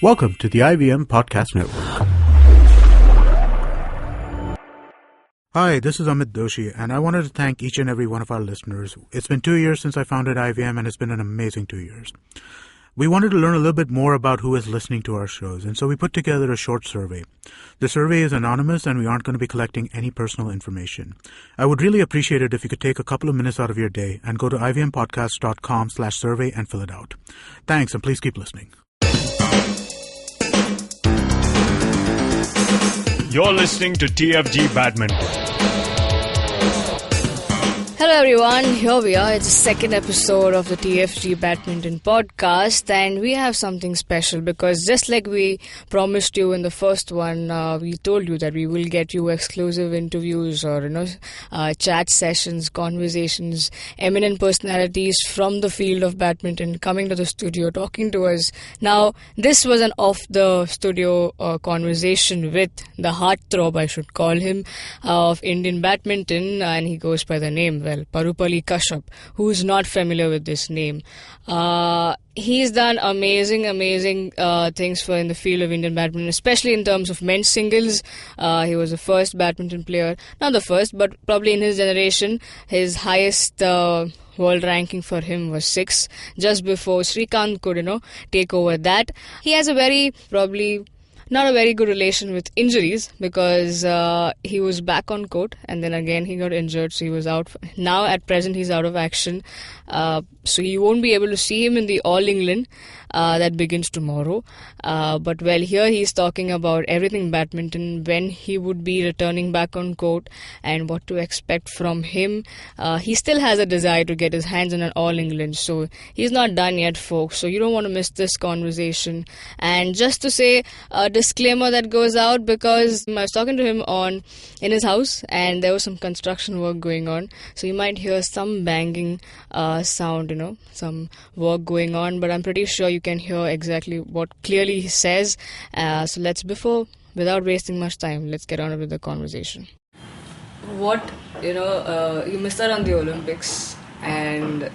Welcome to the IVM Podcast Network. Hi, this is Amit Doshi, and I wanted to thank each and every one of our listeners. It's been 2 years since I founded IVM, and it's been an amazing 2 years. We wanted to learn a little bit more about who is listening to our shows, and so we put together a short survey. The survey is anonymous, and we aren't going to be collecting any personal information. I would really appreciate it if you could take a couple of minutes out of your day and go to ivmpodcast.com/survey and fill it out. Thanks, and please keep listening. You're listening to TFG Badminton. Hello everyone, here we are. It's the second episode of the TFG Badminton podcast, and we have something special because just like we promised you in the first one, we told you that we will get you exclusive interviews or chat sessions, conversations, eminent personalities from the field of badminton coming to the studio, talking to us. Now, this was an off-the-studio conversation with the heartthrob, I should call him, of Indian badminton, and he goes by the name, Parupalli Kashyap. Who's not familiar with this name? He's done amazing things in the field of Indian badminton, especially in terms of men's singles. He was the first badminton player, not the first, but probably in his generation, his highest world ranking for him was 6, just before Srikanth could, take over that. He has not a very good relation with injuries because he was back on court and then again he got injured, so he was out. Now at present he's out of action, so you won't be able to see him in the All England that begins tomorrow. But here he's talking about everything badminton, when he would be returning back on court and what to expect from him. He still has a desire to get his hands on an All England, so he's not done yet, folks, so you don't want to miss this conversation. And just to say a disclaimer that goes out, because I was talking to him in his house and there was some construction work going on, so you might hear some banging sound, some work going on, but I'm pretty sure you can hear exactly what clearly he says. So without wasting much time, let's get on with the conversation. You missed out on the Olympics, and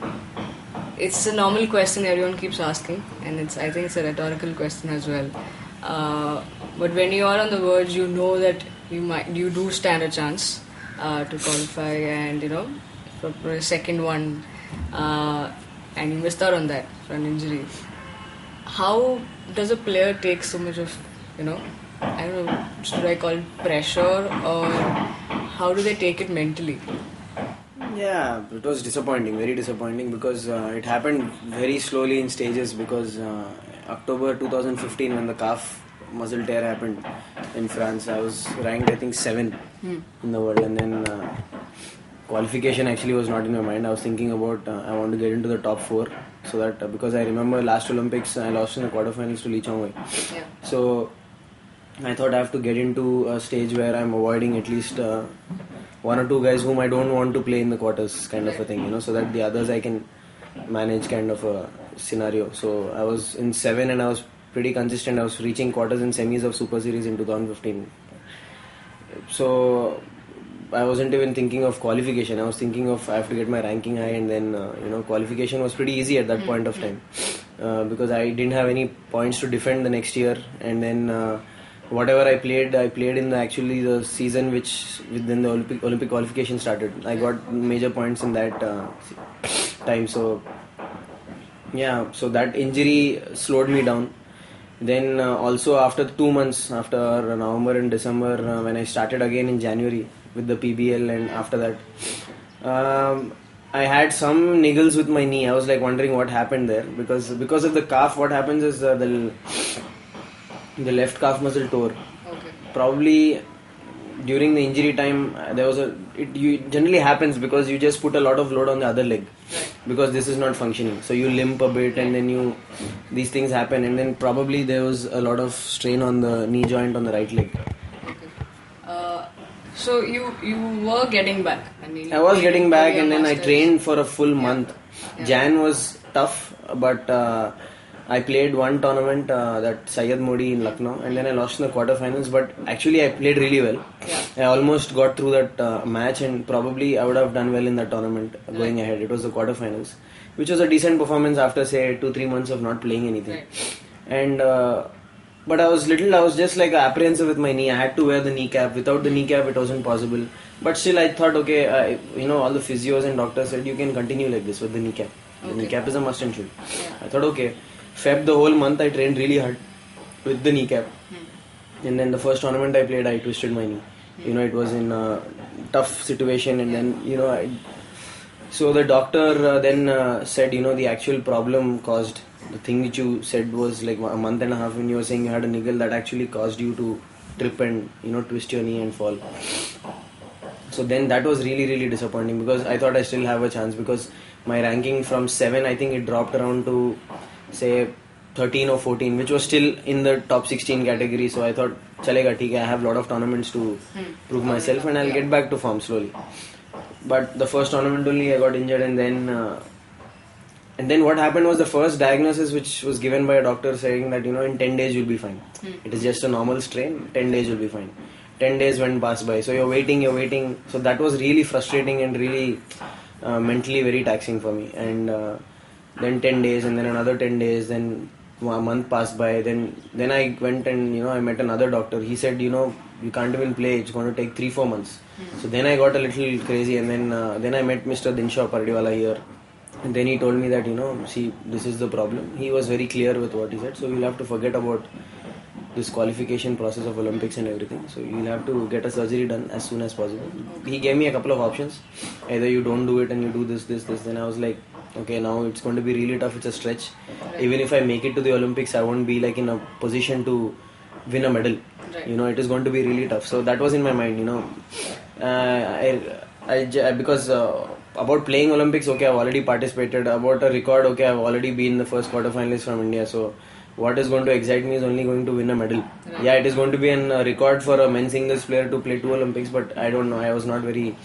it's a normal question everyone keeps asking, and I think it's a rhetorical question as well. But when you are on the verge, you know that you do stand a chance to qualify, and for a second one, and you missed out on that for an injury. How does a player take so much of, I don't know, should I call it pressure, or how do they take it mentally? Yeah, it was disappointing, very disappointing, because it happened very slowly in stages, because October 2015 when the calf muscle tear happened in France, I was ranked I think 7 in the world, and then qualification actually was not in my mind. I was thinking about I want to get into the top 4, so that because I remember last Olympics I lost in the quarterfinals to Lee Chong-wei. Yeah. So I thought I have to get into a stage where I'm avoiding at least 1 or 2 guys whom I don't want to play in the quarters, kind of a thing, so that the others I can manage, kind of a scenario. So I was in 7 and I was pretty consistent. I was reaching quarters and semis of Super Series in 2015. So I wasn't even thinking of qualification. I was thinking of I have to get my ranking high, and then qualification was pretty easy at that point of time, because I didn't have any points to defend the next year, and then whatever I played in the season within the Olympic qualification started. I got major points in that time. So yeah, so that injury slowed me down. Then also after 2 months, after November and December, when I started again in January with the PBL, and after that I had some niggles with my knee. I was like wondering what happened there, because of the calf. What happens is the left calf muscle tore. Okay. Probably during the injury time it generally happens because you just put a lot of load on the other leg, because this is not functioning, so you limp a bit, and then these things happen, and then probably there was a lot of strain on the knee joint on the right leg. So you were getting back. I was getting back, and then I trained for a full month. Yeah. Jan was tough, but I played one tournament, that Syed Modi in Lucknow, and then I lost in the quarterfinals, but actually I played really well. Yeah. I almost got through that match, and probably I would have done well in that tournament going ahead. It was the quarterfinals, which was a decent performance after say 2-3 months of not playing anything. Right. And But I was just like apprehensive with my knee. I had to wear the kneecap. Without the kneecap, it wasn't possible. But still, I thought, okay, all the physios and doctors said you can continue like this with the kneecap. The kneecap is a must and should. Yeah. I thought, okay. Feb, the whole month, I trained really hard with the kneecap. And then the first tournament I played, I twisted my knee. It was in a tough situation, and then, so the doctor then said, the actual problem caused, the thing which you said was like a month and a half when you were saying you had a niggle, that actually caused you to trip and, twist your knee and fall. So then that was really, really disappointing, because I thought I still have a chance, because my ranking from 7, I think it dropped around to, say, 13 or 14, which was still in the top 16 category. So I thought, chalega, theek hai, I have a lot of tournaments to prove myself, and I'll get back to form slowly. But the first tournament only I got injured, and then what happened was the first diagnosis which was given by a doctor saying that in 10 days you'll be fine. It is just a normal strain, 10 days you'll be fine. 10 days went past by, so you're waiting. So that was really frustrating and really mentally very taxing for me. And then 10 days, and then another 10 days, then a month passed by. Then I went and I met another doctor. He said you can't even play, it's going to take 3-4 months. So then I got a little crazy, and then I met Mr. Dinshaw Pardiwala here, and then he told me that see, this is the problem. He was very clear with what he said. So you'll have to forget about this qualification process of Olympics and everything. So you'll have to get a surgery done as soon as possible. He gave me a couple of options. Either you don't do it and you do this. Then I was like, okay, now it's going to be really tough. It's a stretch. Even if I make it to the Olympics, I won't be like in a position to win a medal. It is going to be really tough. So that was in my mind. Because about playing Olympics, okay, I've already participated. About a record, okay, I've already been the first quarterfinalist from India. So what is going to excite me is only going to win a medal. Yeah, it is going to be a record for a men's singles player to play 2 Olympics, but I don't know. I was not very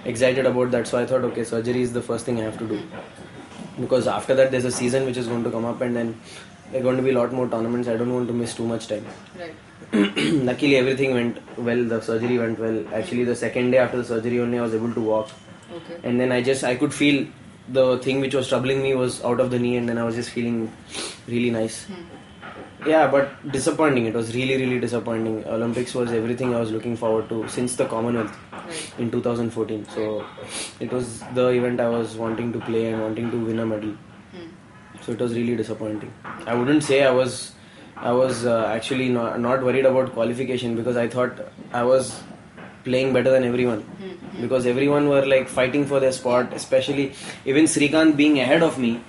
excited about that. So I thought, okay, surgery is the first thing I have to do. Because after that, there's a season which is going to come up, and then there are going to be a lot more tournaments. I don't want to miss too much time. Right. Luckily, everything went well. The surgery went well. Actually, the second day after the surgery only, I was able to walk. Okay. And then I could feel the thing which was troubling me was out of the knee, and then I was just feeling really nice. Yeah, but disappointing. It was really, really disappointing. Olympics was everything I was looking forward to since the Commonwealth in 2014. So it was the event I was wanting to play and wanting to win a medal. So it was really disappointing. I wouldn't say I was actually not worried about qualification, because I thought I was playing better than everyone. Because everyone were like fighting for their spot, especially even Srikanth being ahead of me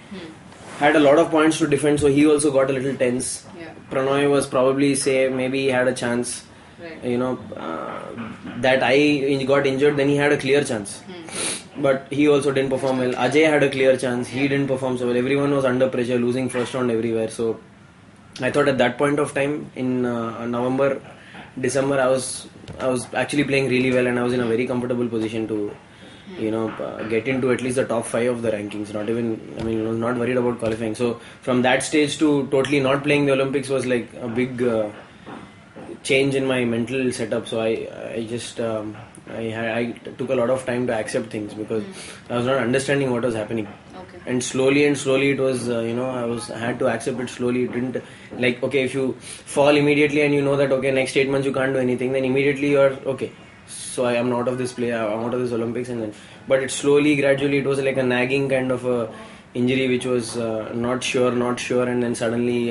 had a lot of points to defend, so he also got a little tense. Pranoy was probably, maybe he had a chance. That I got injured, then he had a clear chance. But he also didn't perform well. Ajay had a clear chance, he didn't perform so well. Everyone was under pressure, losing first round everywhere. So I thought at that point of time in November, December, I was actually playing really well, and I was in a very comfortable position to get into at least the top 5 of the rankings. I was not worried about qualifying. So from that stage to totally not playing the Olympics was like a big change in my mental setup. So I took a lot of time to accept things, because I was not understanding what was happening. Okay. And slowly it was I had to accept it slowly. It didn't, like, okay, if you fall immediately and you know that okay, next 8 months you can't do anything, then immediately you're okay, so I am out of this play, I'm out of this Olympics. And then, but it slowly, gradually, it was like a nagging kind of a injury which was not sure, and then suddenly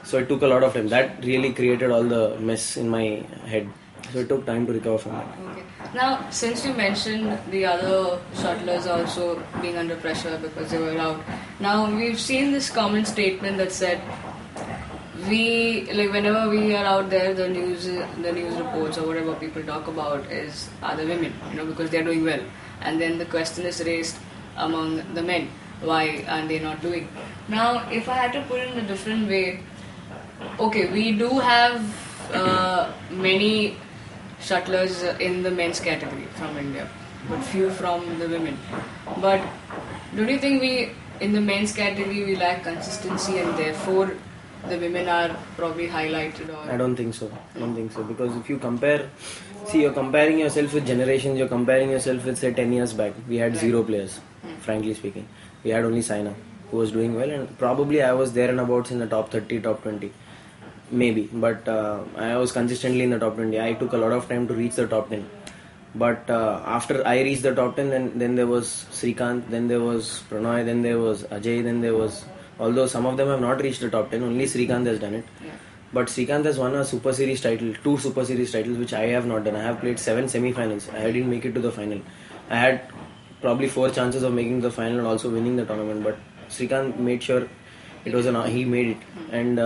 so it took a lot of time. That really created all the mess in my head, so it took time to recover from that. Okay. Now, since you mentioned the other shuttlers also being under pressure because they were out, now we've seen this common statement that said, whenever we are out there, the news reports or whatever people talk about are the women, because they are doing well. And then the question is raised among the men, why are they not doing? Now, if I had to put it in a different way, okay, we do have many shuttlers in the men's category from India, but few from the women. But don't you think in the men's category, we lack consistency, and therefore the women are probably highlighted? Or I don't think so. Because if you compare, you're comparing yourself with generations, you're comparing yourself with, say, 10 years back. We had 0 players, frankly speaking. We had only Saina, who was doing well, and probably I was there and abouts in the top 30, top 20. maybe, but I was consistently in the top 20. I took a lot of time to reach the top 10. But after I reached the top 10, then there was Srikanth, then there was Pranoy, then there was Ajay, then there was, although some of them have not reached the top 10, only Srikanth has done it. Yeah. But Srikanth has won a Super Series title, 2 Super Series titles, which I have not done. I have played 7 semi-finals. I didn't make it to the final. I had probably 4 chances of making the final and also winning the tournament. But Srikanth made sure he made it. And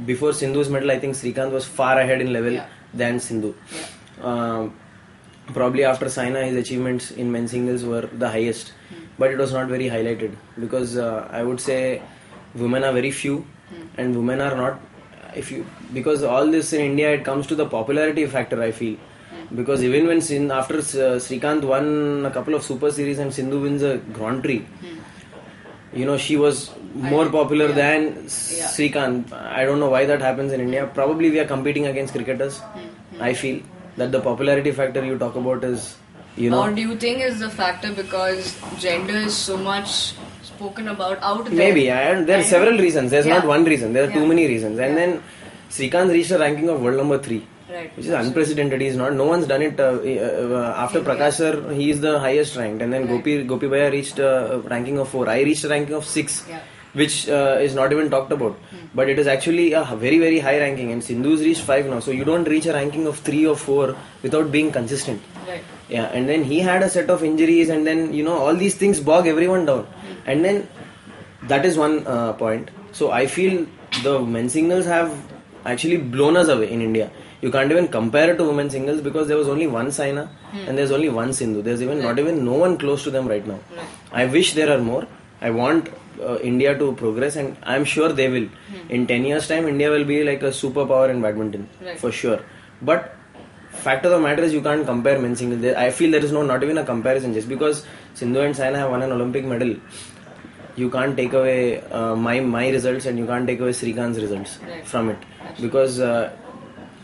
before Sindhu's medal, I think Srikanth was far ahead in level than Sindhu. Yeah. Probably after Saina, his achievements in men's singles were the highest. But it was not very highlighted because I would say women are very few and women are not. Because all this in India, it comes to the popularity factor, I feel. Because even when after Srikanth won a couple of Super Series and Sindhu wins a Grand Prix, she was more popular than Srikanth. I don't know why that happens in India. Probably we are competing against cricketers. I feel that the popularity factor you talk about is, Or do you think is the factor because gender is so much spoken about out there? Maybe, and there are several reasons. There's not one reason. There are too many reasons. And then Srikanth reached a ranking of world number 3. Right. Which is unprecedented. No one's done it after Prakash sir. He is the highest ranked, and then Gopi Bhaiya reached a ranking of 4. I reached a ranking of 6, which is not even talked about. But it is actually a very very high ranking, and Sindhu's reached 5 now. So you don't reach a ranking of 3 or 4 without being consistent. Right. Yeah, and then he had a set of injuries, and then all these things bog everyone down, and then that is one point. So I feel the men's singles have actually blown us away in India. You can't even compare it to women's singles because there was only one Saina and there's only one Sindhu. There's not even no one close to them right now. I wish there are more. I want India to progress, and I'm sure they will. In 10 years time, India will be like a superpower in badminton for sure. But fact of the matter is you can't compare men's singles. I feel there is not even a comparison. Just because Sindhu and Saina have won an Olympic medal, you can't take away my results and you can't take away Srikanth's results from it. Because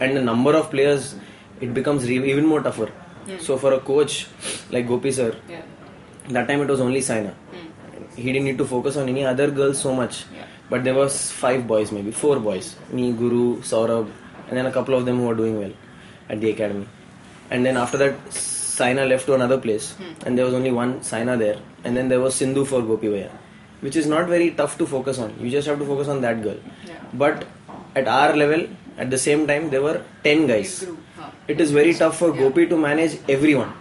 and the number of players, it becomes even more tougher. So for a coach like Gopi sir, that time it was only Saina. He didn't need to focus on any other girls so much. But there was 5 boys, maybe 4 boys. Me, Guru, Saurabh, and then a couple of them who were doing well at the academy. And then after that, Saina left to another place, and there was only one Saina there. And then there was Sindhu for Gopi Bhaiya, which is not very tough to focus on. You just have to focus on that girl. But at our level, at the same time, there were 10 guys. It is very tough for Gopi to manage everyone.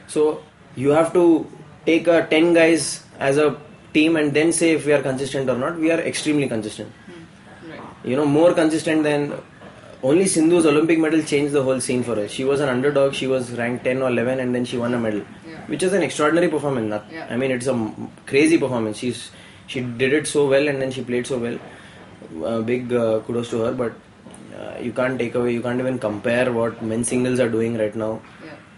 So you have to take 10 guys as a team and then say if we are consistent or not. We are extremely consistent. More consistent than only Sindhu's Olympic medal changed the whole scene for her. She was an underdog. She was ranked 10 or 11 and then she won a medal, which is an extraordinary performance. I mean, it's a crazy performance. She did it so well and then she played so well. Big kudos to her. But you can't take away, you can't even compare what men's singles are doing right now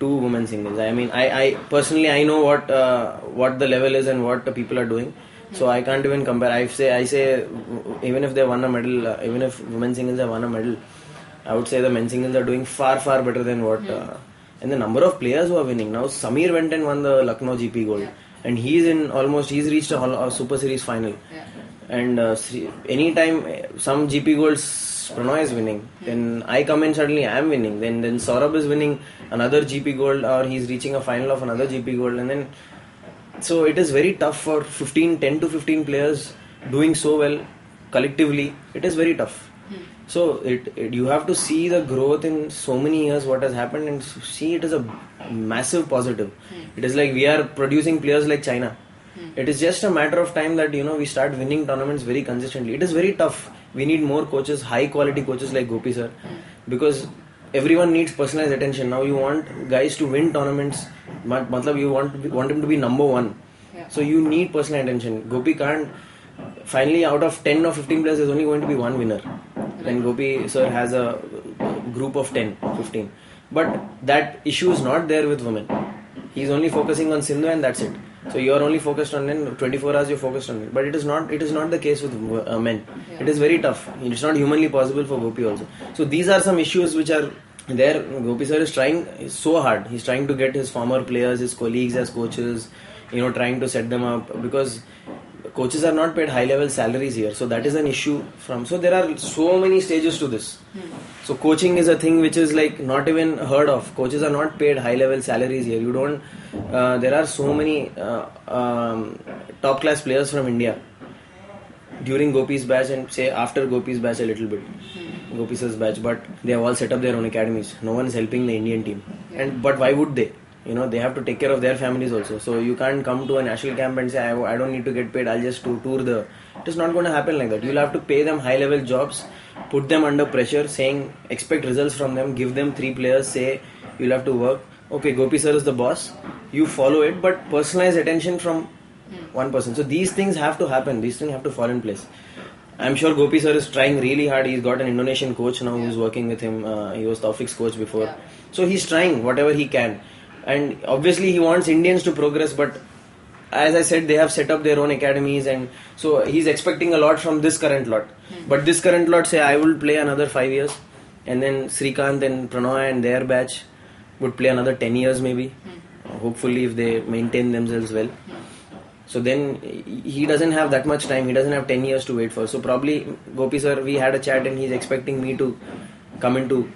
to women's singles. I mean, I personally, I know what the level is and what the people are doing. So I can't even compare. I say even if they won a medal, even if women's singles have won a medal, I would say the men's singles are doing far better than what and the number of players who are winning. Now Samir went and won the Lucknow GP gold, and he's reached a Super Series final. And anytime some GP golds Pranoy is winning, then I come in, suddenly I am winning, then Saurabh is winning another GP gold, or he's reaching a final of another GP gold, and then so it is very tough for 10 to 15 players doing so well collectively. It is very tough. So you have to see the growth in so many years, what has happened, and see it is a massive positive. It is like we are producing players like China. It is just a matter of time that we start winning tournaments very consistently. It is very tough. We need more coaches, high quality coaches like Gopi sir, because everyone needs personalized attention. Now you want guys to win tournaments, you want him to be number 1. So you need personal attention. Gopi can't. Finally, out of 10 or 15 players, there's only going to be one winner. Then Gopi sir has a group of 10, 15. But that issue is not there with women. He's only focusing on Sindhu and that's it. So you are only focused on men. 24 hours you're focused on it. But it is not the case with men. It is very tough. It's not humanly possible for Gopi also. So these are some issues which are there. Gopi sir is trying so hard. He's trying to get his former players, his colleagues as coaches, trying to set them up, because coaches are not paid high level salaries here, so that is an issue so there are so many stages to this. So coaching is a thing which is like not even heard of. Coaches are not paid high level salaries here. You don't there are so many top class players from India during Gopi's batch and say after Gopi's batch a little bit, Gopi sir's batch, but they have all set up their own academies. No one is helping the Indian team. But why would they? They have to take care of their families also. So you can't come to a national camp and say, I don't need to get paid, I'll just tour the... It is not going to happen like that. You'll have to pay them high level jobs, put them under pressure, saying, expect results from them, give them 3 players, say, you'll have to work. Okay, Gopi sir is the boss, you follow it, but personalized attention from one person. So these things have to happen, these things have to fall in place. I'm sure Gopi sir is trying really hard. He's got an Indonesian coach now who's working with him. He was Taufik's coach before. So he's trying whatever he can. And obviously he wants Indians to progress, but as I said, they have set up their own academies, and so he's expecting a lot from this current lot. But this current lot say, I will play another 5 years, and then Srikanth and Pranoy and their batch would play another 10 years maybe. Hopefully if they maintain themselves well. So then he doesn't have that much time, he doesn't have 10 years to wait for. So probably Gopi sir, we had a chat and he's expecting me to come into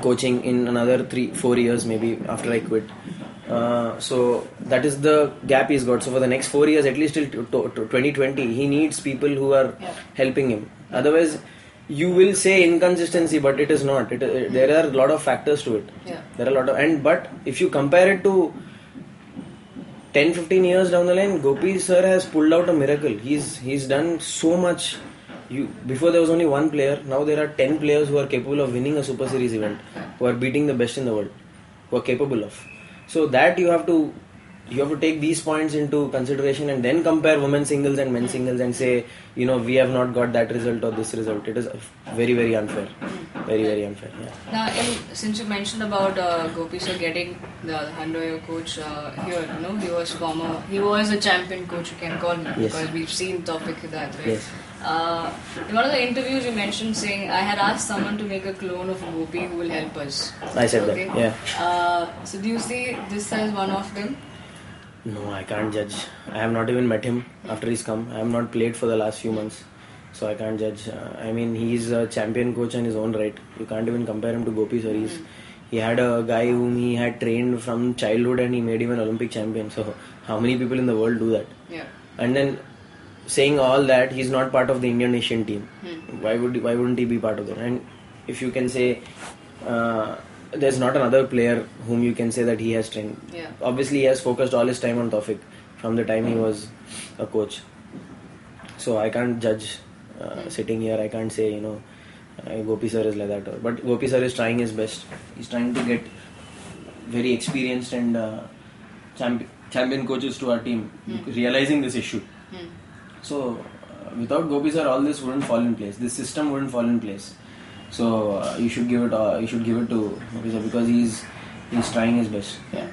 coaching in another 3-4 years maybe after I quit. So that is the gap he's got. So for the next 4 years, at least till 2020, he needs people who are helping him. Otherwise, you will say inconsistency, but it is not. There are a lot of factors to it. There are a lot of, but if you compare it to 10-15 years down the line, Gopi sir has pulled out a miracle. He's done so much. Before there was only one player, now there are 10 players who are capable of winning a Super Series event, who are beating the best in the world, who are capable of. So that you have to take these points into consideration and then compare women's singles and men's singles and say, we have not got that result or this result. It is very, very unfair. Very, very unfair. Yeah. Now, since you mentioned about Gopi sir getting the under coach here, he was a champion coach, you can call him, because we've seen Taufik that way. Yes. In one of the interviews you mentioned saying, I had asked someone to make a clone of Gopi who will help us. I said that, yeah. So do you see this as one of them? No, I can't judge. I have not even met him after he's come. I have not played for the last few months. So I can't judge. He's a champion coach in his own right. You can't even compare him to Gopi sir. He had a guy whom he had trained from childhood and he made him an Olympic champion. So how many people in the world do that? Yeah. And then saying all that, he's not part of the Indian nation team. Why wouldn't he be part of that? And if you can say there's not another player whom you can say that he has trained. Yeah. Obviously he has focused all his time on Taufik from the time he was a coach. So I can't judge sitting here. I can't say Gopi sir is like that. But Gopi sir is trying his best. He's trying to get very experienced and champion coaches to our team, realizing this issue. So without Gopi sir, all this wouldn't fall in place. This system wouldn't fall in place. So you should give it to Gopi sir because he's trying his best. Yeah.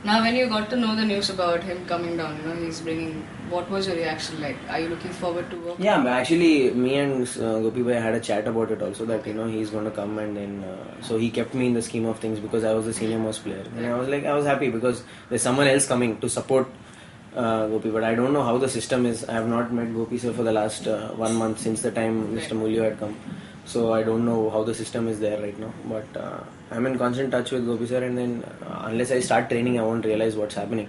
Now, when you got to know the news about him coming down, he's bringing. What was your reaction like? Are you looking forward to work? Yeah, actually, me and Gopi bhai had a chat about it also that he's going to come and then so he kept me in the scheme of things because I was the senior most player and I was happy because there's someone else coming to support Gopi, but I don't know how the system is. I have not met Gopi sir for the last 1 month since the time Mr. Mulyo had come. So I don't know how the system is there right now, but I'm in constant touch with Gopi sir, and then unless I start training, I won't realize what's happening.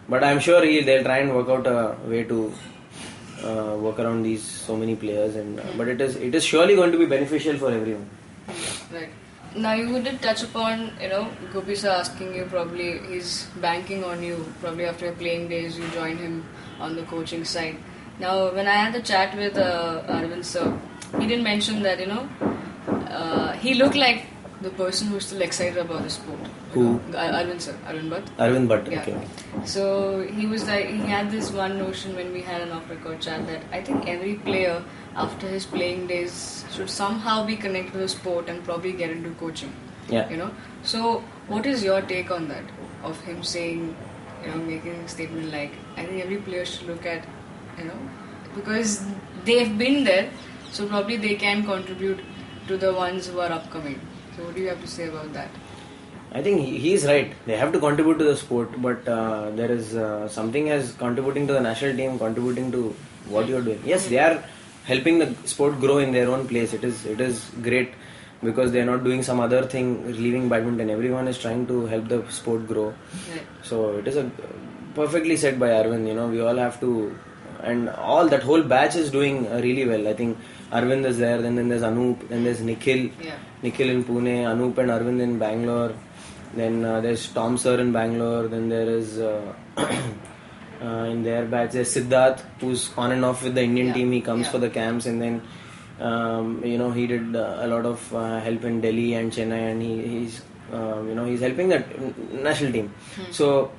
But I'm sure they'll try and work out a way to work around these so many players, and but it is surely going to be beneficial for everyone. Right. Now you did touch upon Gopi sir asking you, probably he's banking on you. Probably after your playing days, you join him on the coaching side. Now when I had a chat with Arvind sir, he didn't mention that he looked like the person who's still excited about the sport. Who? Arvind sir, Arvind Bhatt. Arvind Bhatt. Yeah. Okay. So he was like, he had this one notion when we had an off-record chat that I think every player after his playing days should somehow be connected to the sport and probably get into coaching. Yeah. So what is your take on that? Of him saying, making a statement like, I think every player should look at, because they've been there, so probably they can contribute to the ones who are upcoming. So what do you have to say about that? I think he's right. They have to contribute to the sport, but there is something as contributing to the national team, contributing to what you're doing. Yes, they are helping the sport grow in their own place. It is great because they are not doing some other thing, leaving badminton. Everyone is trying to help the sport grow. Right. So it is a perfectly said by Arvind. We all have to, and all that whole batch is doing really well. I think Arvind is there, then there's Anup, then there's Nikhil. Yeah. Nikhil in Pune, Anup and Arvind in Bangalore. Then there's Tom Sir in Bangalore. Then there is in their batch there's Siddharth, who's on and off with the Indian team. He comes for the camps, and then he did a lot of help in Delhi and Chennai, and he's helping the national team. So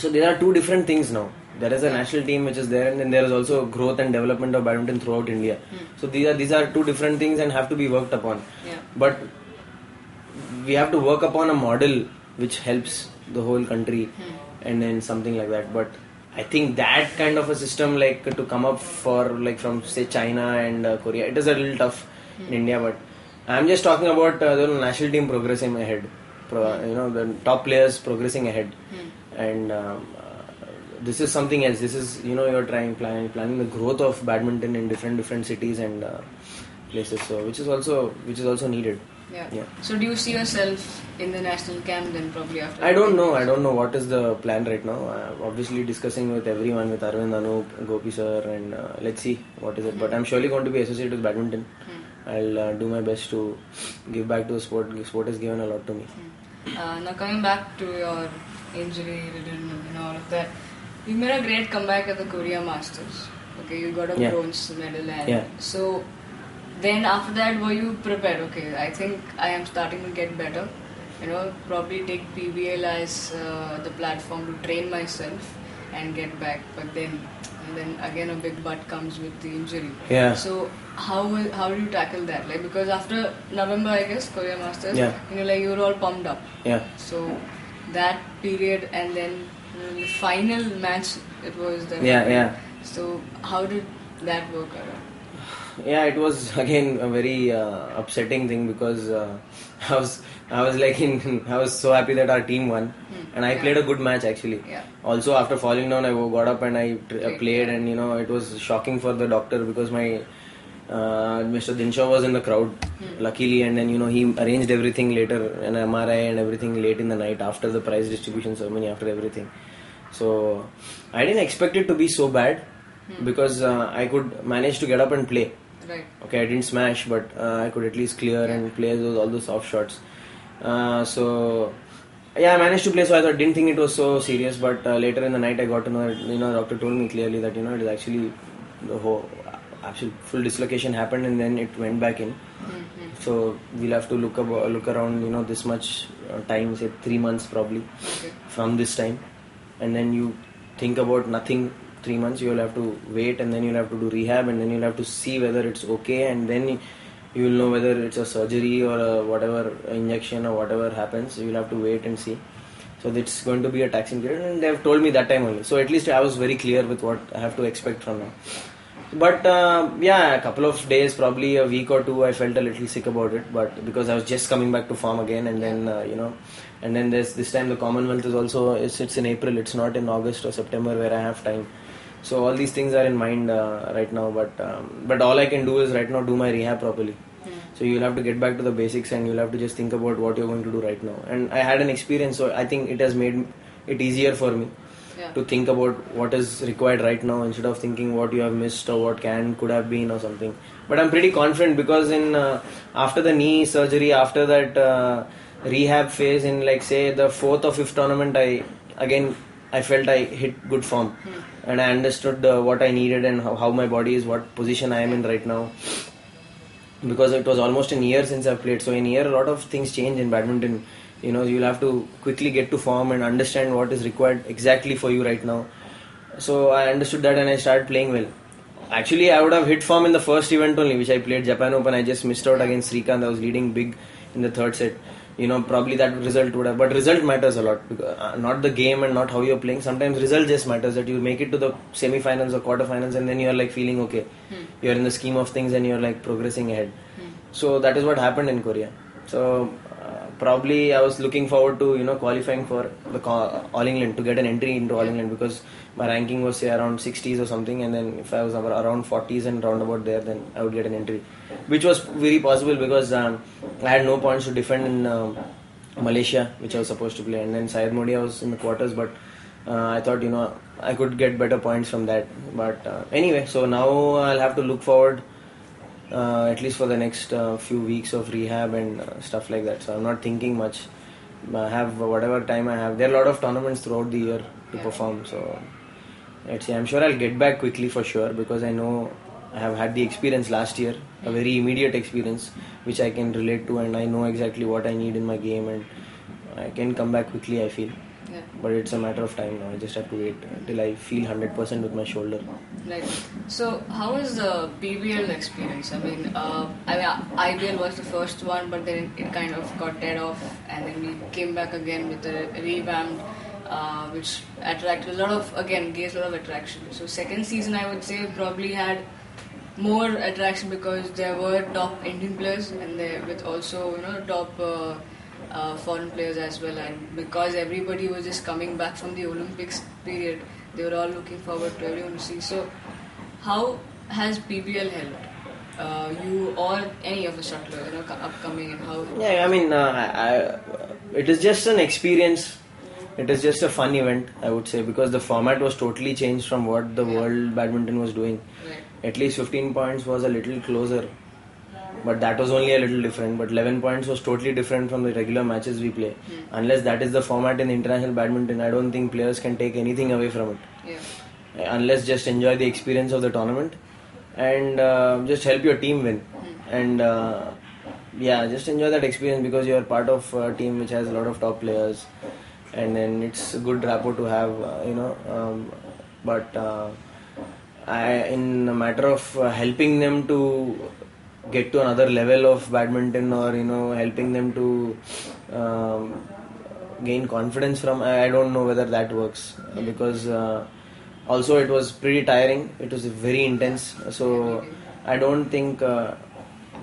there are two different things now. There is a national team which is there, and then there is also growth and development of badminton throughout India. So these are two different things and have to be worked upon. Yeah. But we have to work upon a model which helps the whole country, and then something like that. But I think that kind of a system, like to come up for like from say China and Korea, it is a little tough in India. But I'm just talking about the national team progressing ahead. The top players progressing ahead, and this is something else. This is you're planning the growth of badminton in different cities and places. So which is also needed. Yeah. So do you see yourself in the national camp then probably after? I don't know what is the plan right now. I'm obviously discussing with everyone, with Arvind, Anup, Gopi sir, and let's see what is it. But I'm surely going to be associated with badminton. I'll do my best to give back to the sport. The sport has given a lot to me. Now coming back to your injury and all of that, you made a great comeback at the Korea Masters. Okay, you got a bronze medal, and so then after that, were you prepared? Okay, I think I am starting to get better. Probably take PBL as the platform to train myself and get back. But then again a big but comes with the injury. Yeah. So how do you tackle that? Like, because after November, I guess, Korea Masters, you were all pumped up. Yeah. So that period, and then the final match, it was the So how did that work out? Yeah, it was again a very upsetting thing because I was so happy that our team won, and I played a good match actually. Yeah. Also, after falling down, I got up and I played, and it was shocking for the doctor because my Mr. Dinshaw was in the crowd, luckily, and then he arranged everything later, an MRI and everything late in the night after the prize distribution ceremony, after everything. So I didn't expect it to be so bad because I could manage to get up and play. Right. Okay, I didn't smash, but I could at least clear and play all those soft shots. So I managed to play. So I didn't think it was so serious, but later in the night I got to know that the doctor told me clearly that it is actually the whole actual full dislocation happened and then it went back in. So we'll have to look around this much time, say 3 months probably from this time, and then you think about nothing. 3 months you'll have to wait, and then you'll have to do rehab, and then you'll have to see whether it's okay, and then you will know whether it's a surgery or a whatever injection or whatever happens. You'll have to wait and see. So it's going to be a taxing period, and they've told me that time only. So at least I was very clear with what I have to expect from now. But a couple of days, probably a week or two, I felt a little sick about it, but because I was just coming back to form again, and then and then there's this time the Commonwealth is also it's in April. It's not in August or September where I have time. So all these things are in mind right now, but all I can do is right now do my rehab properly. So you'll have to get back to the basics, and you'll have to just think about what you're going to do right now. And I had an experience, so I think it has made it easier for me to think about what is required right now instead of thinking what you have missed or what could have been or something. But I'm pretty confident because in after the knee surgery, after that rehab phase, in like say the 4th or 5th tournament, I felt I hit good form, and I understood what I needed and how my body is, what position I am in right now. Because it was almost a year since I've played, so in a year a lot of things change in badminton. You'll have to quickly get to form and understand what is required exactly for you right now. So I understood that and I started playing well. Actually, I would have hit form in the first event only, which I played, Japan Open. I just missed out against Srikanth. I was leading big in the third set. Probably that result would have, but result matters a lot, because, not the game and not how you're playing. Sometimes result just matters, that you make it to the semi-finals or quarter-finals and then you're like feeling okay. You're in the scheme of things and you're like progressing ahead. So that is what happened in Korea. So probably I was looking forward to qualifying for the All England, to get an entry into All England, because my ranking was say around 60s or something, and then if I was around 40s and roundabout there, then I would get an entry, which was very possible because I had no points to defend in Malaysia, which I was supposed to play, and then Syed Modi was in the quarters, but I thought I could get better points from that. But anyway, so now I'll have to look forward at least for the next few weeks of rehab and stuff like that. So I'm not thinking much. I have whatever time I have. There are a lot of tournaments throughout the year to perform. So let's see. I'm sure I'll get back quickly for sure, because I know I have had the experience last year, a very immediate experience which I can relate to, and I know exactly what I need in my game, and I can come back quickly, I feel. Yeah. But it's a matter of time now. I just have to wait till I feel 100% with my shoulder. Right. So, how was the PBL experience? I mean, IBL was the first one, but then it kind of got dead off, and then we came back again with a revamped, which attracted a lot of, gave a lot of attraction. So, second season, I would say, probably had more attraction because there were top Indian players, and there with also top foreign players as well, and because everybody was just coming back from the Olympics period, they were all looking forward to everyone to see. So how has PBL helped you or any of the shuttlers upcoming, and how? Yeah, I mean, it is just an experience. It is just a fun event, I would say, because the format was totally changed from what the world badminton was doing. Right. At least 15 points was a little closer, but that was only a little different. But 11 points was totally different from the regular matches we play. Unless that is the format in international badminton, I don't think players can take anything away from it. Yeah. Unless just enjoy the experience of the tournament and just help your team win. And just enjoy that experience, because you are part of a team which has a lot of top players, and then it's a good rapport to have, in a matter of helping them to get to another level of badminton, or helping them to gain confidence from, I don't know whether that works, because also it was pretty tiring. It was very intense, so I don't think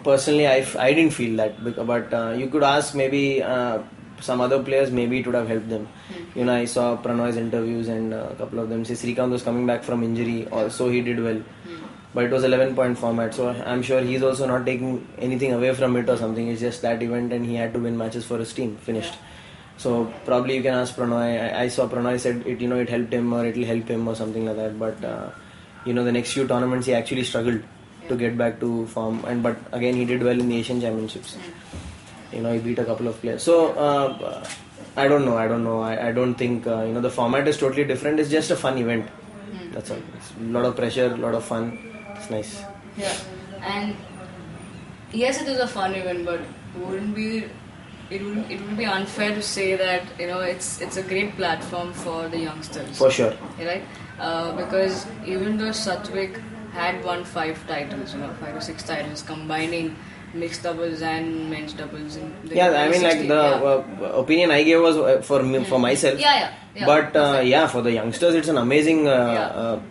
personally I didn't feel that, but you could ask maybe some other players, maybe it would have helped them. I saw Pranoy's interviews, and a couple of them say Srikanth was coming back from injury, also he did well. But it was 11-point format, so I'm sure he's also not taking anything away from it or something. It's just that event, and he had to win matches for his team. Finished. So probably you can ask Pranoy. I saw Pranoy said it, it helped him, or it'll help him, or something like that. But the next few tournaments he actually struggled to get back to form, but again he did well in the Asian Championships. He beat a couple of players. So I don't know. I don't think the format is totally different. It's just a fun event. That's all. It's a lot of pressure, a lot of fun. It's nice. Yeah, and yes, it is a fun event, but wouldn't be it would be unfair to say that it's a great platform for the youngsters. For sure. Right, because even though Satwik had won 5 titles, 5 or 6 titles, combining mixed doubles and men's doubles. I mean, like the opinion I gave was for myself. Yeah. But for the youngsters, it's an amazing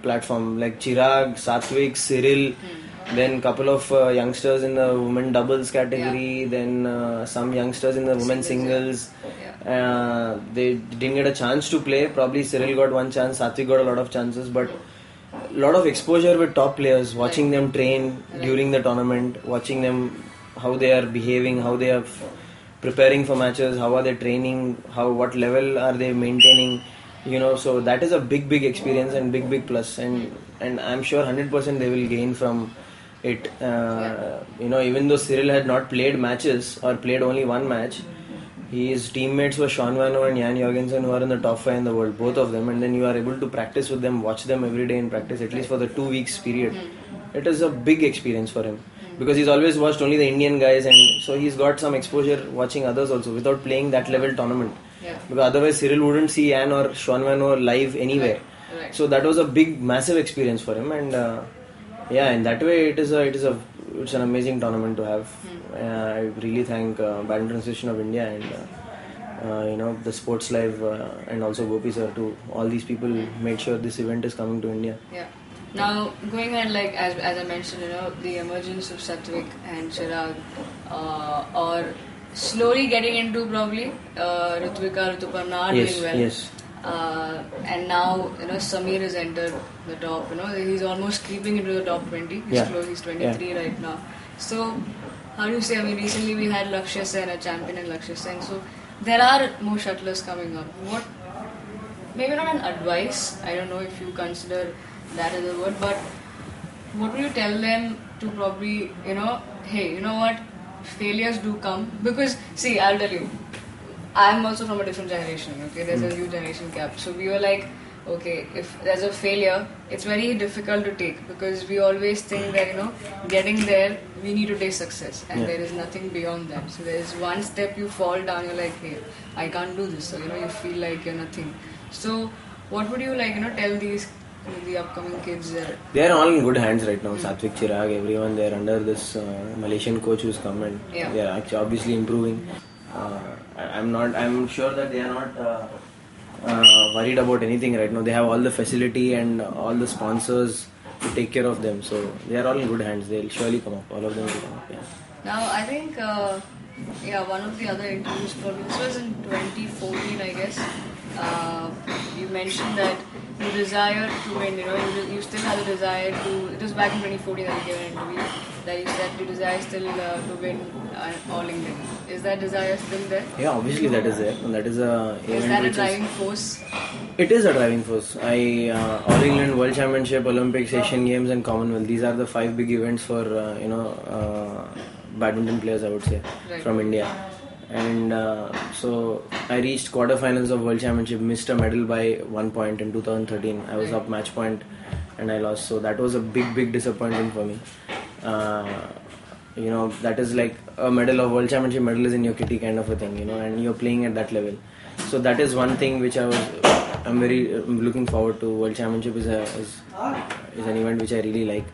platform. Like Chirag, Satwik, Cyril, then couple of youngsters in the women doubles category, then some youngsters in the women singles. They didn't get a chance to play. Probably Cyril got one chance, Satwik got a lot of chances, but a lot of exposure with top players, watching them train during the tournament, watching them how they are behaving, how they are preparing for matches, how are they training, what level are they maintaining, so that is a big experience and big plus, and I'm sure 100% they will gain from it. Even though Cyril had not played matches or played only one match, his teammates were Sean Vano and Jan Jorgensen, who are in the top 5 in the world, both of them, and then you are able to practice with them, watch them every day in practice, at least for the 2 weeks period. It is a big experience for him, because he's always watched only the Indian guys, and so he's got some exposure watching others also without playing that level tournament. Because otherwise Cyril wouldn't see Jan or Sean Vano live anywhere. Right. So that was a massive experience for him, and in that way it's an amazing tournament to have. I really thank Badminton Association of India and the Sports Live and also Gopi sir, to all these people made sure this event is coming to India. Yeah. Now going ahead, like as I mentioned, the emergence of Satwik and Chirag or slowly getting into probably Ritvika, Rituparna are doing well. Yes. And now Samir has entered the top. He's almost creeping into the top 20. He's 23 right now. So how do you say? I mean, recently we had Lakshya Sen, a champion in Lakshya Sen. So there are more shuttlers coming up. What? Maybe not an advice. I don't know if you consider that as a word, but what would you tell them to probably hey, you know what? Failures do come, because see, I'll tell you, I'm also from a different generation. Okay, there's a huge generation gap. So we were like, okay, if there's a failure, it's very difficult to take, because we always think that getting there, we need to take success, and there is nothing beyond that. So there is one step you fall down, you're like, hey, I can't do this. So you feel like you're nothing. So what would you tell the upcoming kids there? They are all in good hands right now. Satvik, Chirag, everyone, they're under this Malaysian coach who's come, and they are actually obviously improving. I'm sure that they are not worried about anything right now. They have all the facility and all the sponsors to take care of them. So they are all in good hands. They'll surely come up. All of them will come up. Yeah. Now I think one of the other interviews, probably this was in 2014, I guess. You mentioned that you desire to win. You still have the desire to. It was back in 2014 that you gave an interview that you said you desire still to win All England. Is that desire still there? Yeah, obviously that is there. And that is a. Is that a driving force? It is a driving force. All England, World Championship, Olympics, Asian Games, and Commonwealth. These are the 5 big events for badminton players, I would say, from India. And so I reached quarterfinals of World Championship, missed a medal by 1 point in 2013. I was up match point and I lost. So that was a big disappointment for me. That is like a medal of World Championship medal is in your kitty kind of a thing, and you're playing at that level. So that is one thing which I'm looking forward to. World Championship is an event which I really like.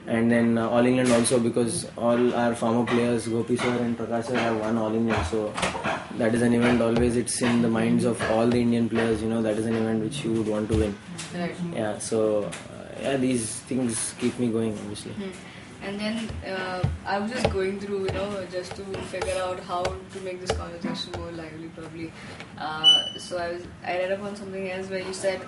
And then All England also, because all our former players, Gopi sir and Prakash sir, have won All England. So that is an event always, it's in the minds of all the Indian players, that is an event which you would want to win. Right. Yeah, so these things keep me going, obviously. And then I was just going through, just to figure out how to make this conversation more lively, probably. So I read up on something else where you said,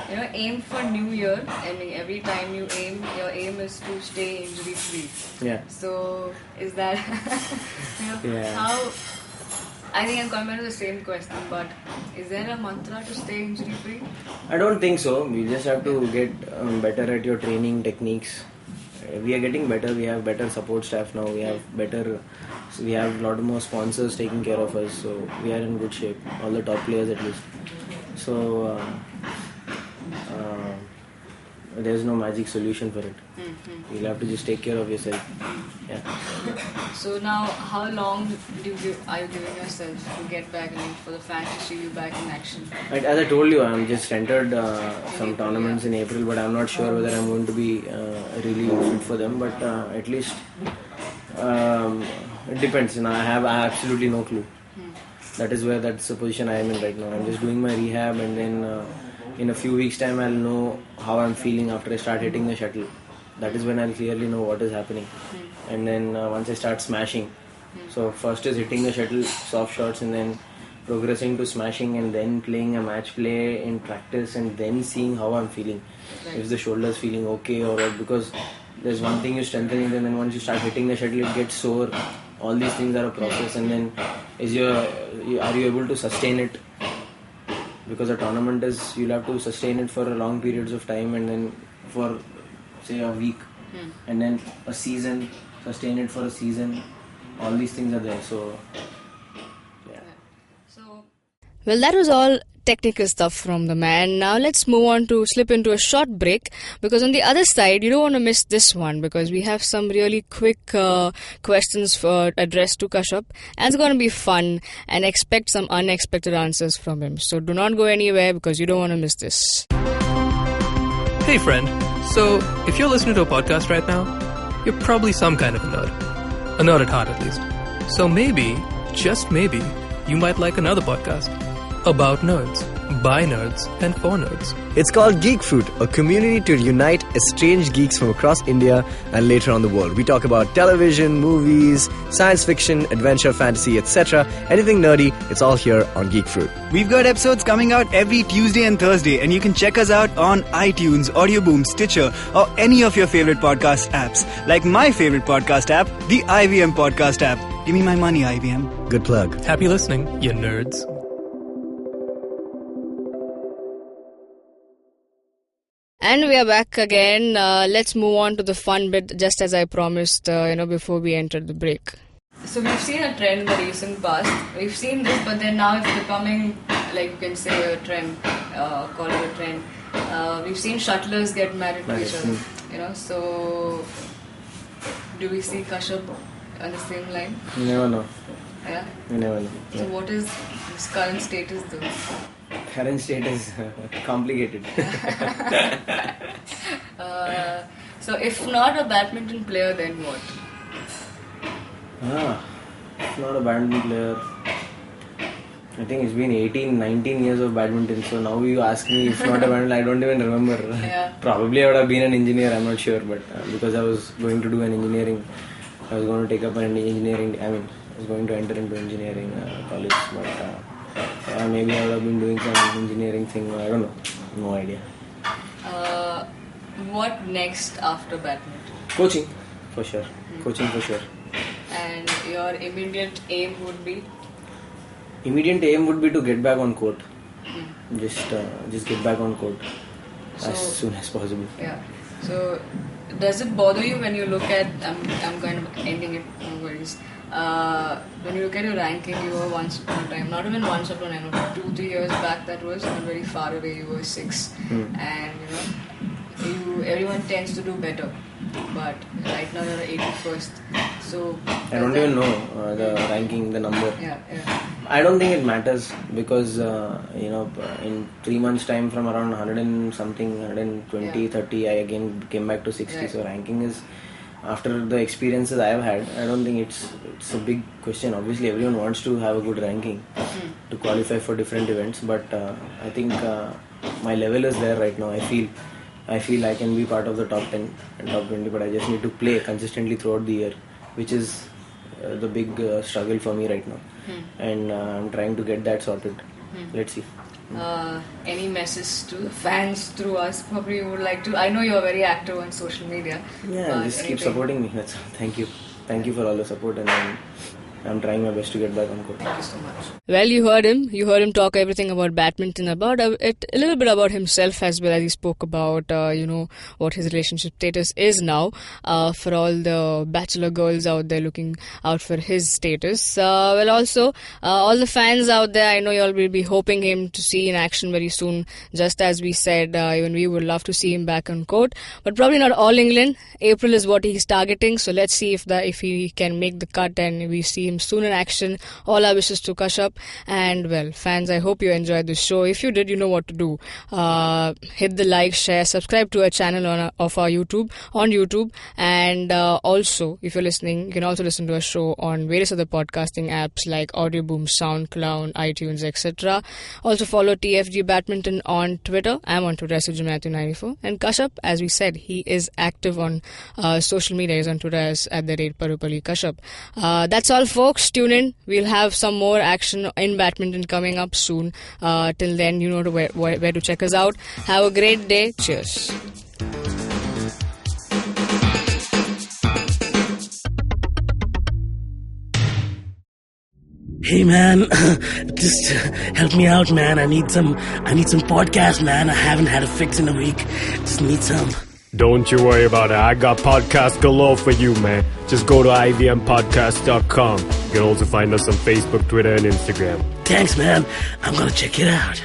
aim for New Year, and every time you aim, your aim is to stay injury free. Yeah. So is that how? I think I'm coming to the same question, but is there a mantra to stay injury free? I don't think so. You just have to get better at your training techniques. We are getting better. We have better support staff now. We have a lot more sponsors taking care of us. So we are in good shape. All the top players at least. So there's no magic solution for it. You'll have to just take care of yourself. Yeah. So now, how long are you giving yourself to get back in, for the fans to see you back in action? As I told you, I'm just entered some tournaments in April, but I'm not sure whether I'm going to be really fit for them. But at least it depends. I have absolutely no clue. That's the position I am in right now. I'm just doing my rehab, and then in a few weeks' time, I'll know how I'm feeling after I start hitting the shuttle. That is when I'll clearly know what is happening. And then once I start smashing, so first is hitting the shuttle, soft shots, and then progressing to smashing, and then playing a match play in practice, and then seeing how I'm feeling. If the shoulder's feeling okay or what, because there's one thing you strengthen it, and then once you start hitting the shuttle, it gets sore. All these things are a process, and then are you able to sustain it? Because a tournament is, you'll have to sustain it for a long periods of time, and then for say a week, and then a season, sustain it for a season. All these things are there. So yeah. Well, that was all technical stuff from the man. Now let's move on to slip into a short break, because on the other side you don't want to miss this one, because we have some really quick questions addressed to Kashyap, and it's going to be fun, and expect some unexpected answers from him. So do not go anywhere, because you don't want to miss this. Hey friend, so if you're listening to a podcast right now, you're probably some kind of a nerd at heart at least. So maybe, just maybe, you might like another podcast about nerds. by nerds and for nerds. It's called Geek Fruit, a community to unite estranged geeks from across India and later on the world. We talk about television, movies, science fiction, adventure, fantasy, etc. Anything nerdy, it's all here on Geek Fruit. We've got episodes coming out every Tuesday and Thursday, and you can check us out on iTunes, Audioboom, Stitcher, or any of your favorite podcast apps. Like my favorite podcast app, the IVM podcast app. Give me my money, IVM. Good plug. Happy listening, you nerds. And we are back again. Let's move on to the fun bit, just as I promised, before we entered the break. So we've seen a trend in the recent past. We've seen this, but then now it's becoming, like you can say, a trend, call it a trend. We've seen shuttlers get married to each other. So do we see Kashyap on the same line? You never know. Yeah? You never know. So what is his current status though? Current status complicated. So if not a badminton player, then what? If not a badminton player, I think it's been 18-19 years of badminton. So now you ask me if not a badminton, I don't even remember. Yeah. Probably I would have been an engineer, I'm not sure. But because I was going to do an engineering, I was going to take up an engineering, I was going to enter into engineering college. But maybe I would have been doing some engineering thing, I don't know. No idea. What next after badminton? Coaching, for sure. Coaching for sure. And your immediate aim would be? Immediate aim would be to get back on court. Just get back on court as soon as possible. Yeah. So, does it bother you when you look at? I'm kind of ending it. No worries. When you look at your ranking, you were once upon a time, not even once upon a time, 2-3 years back. That was not very far away. You were 6, and everyone tends to do better. But right now you're 81st. So I don't even know the ranking, the number. Yeah. I don't think it matters because in 3 months' time, from around 100 and something, 120, 30, I again came back to 60. Right. So ranking is, after the experiences I have had, I don't think it's a big question. Obviously, everyone wants to have a good ranking to qualify for different events. But I think my level is there right now. I feel I can be part of the top 10 and top 20, but I just need to play consistently throughout the year, which is the big struggle for me right now. And I'm trying to get that sorted. Let's see. Any message to the fans through us? Probably you would like to. I know you're very active on social media. Yeah, just keep supporting me. That's all. Thank you. Thank you for all the support, and I'm trying my best to get back on court. Thank you so much. Well, you heard him. You heard him talk everything about badminton, about it, a little bit about himself as well, as he spoke about, what his relationship status is now. For all the bachelor girls out there looking out for his status. Also, all the fans out there, I know you all will be hoping him to see in action very soon. Just as we said, even we would love to see him back on court, but probably not all England. April is what he's targeting, so let's see if he can make the cut and we see him soon in action. All our wishes to Kashyap. And well, fans, I hope you enjoyed the show. If you did, you know what to do. Hit the like, share, subscribe to our channel on YouTube, and also, if you're listening, you can also listen to our show on various other podcasting apps like Audioboom, SoundCloud, iTunes, etc. Also follow TFG Badminton on Twitter. I'm on Twitter as Matthew94, and Kashyap, as we said, he is active on social media. He's on Twitter as @Parupalli Kashyap. That's all, folks. Tune in. We'll have some more action in badminton coming up soon. Till then, you know where to check us out. Have a great day. Cheers. Hey man, just help me out, man. I need some podcast, man. I haven't had a fix in a week. Just need some. Don't you worry about it. I got podcast galore for you, man. Just go to ivmpodcast.com. You can also find us on Facebook, Twitter, and Instagram. Thanks, man. I'm gonna check it out.